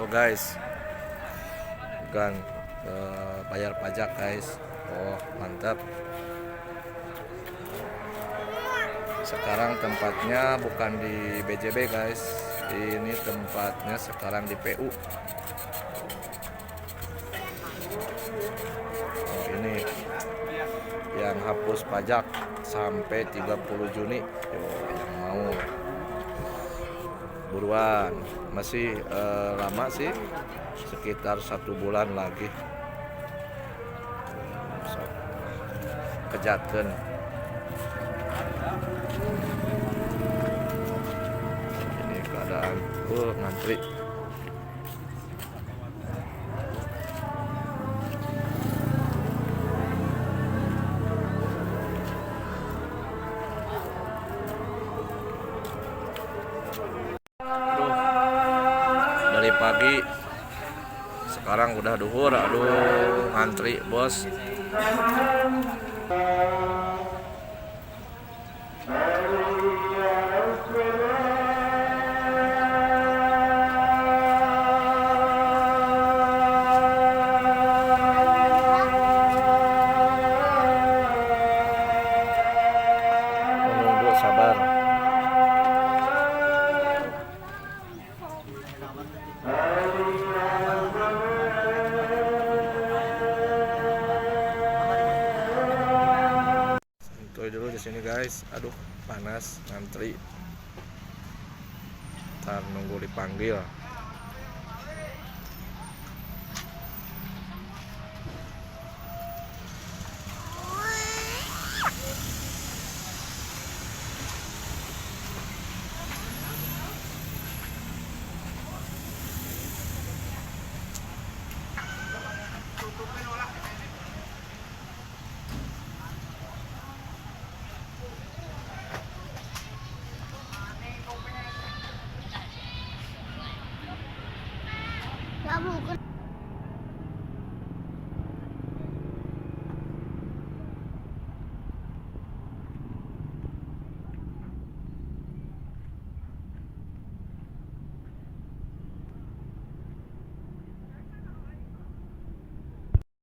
Tuh guys, bukan bayar pajak guys. Oh mantap. Sekarang tempatnya bukan di BJB guys, ini tempatnya sekarang di PU. Oh, ini yang hapus pajak sampai 30 Juni. Yo, yang mau buruan, masih lama sih, sekitar 1 bulan lagi. So, kejatkeun. Ini keadaan ngantri. Dari pagi sekarang udah duhur, aduh ngantri bos. Menunggu sabar. Santuy dulu di sini guys. Aduh, panas ngantri. Ntar nunggu dipanggil. Ya, bukan.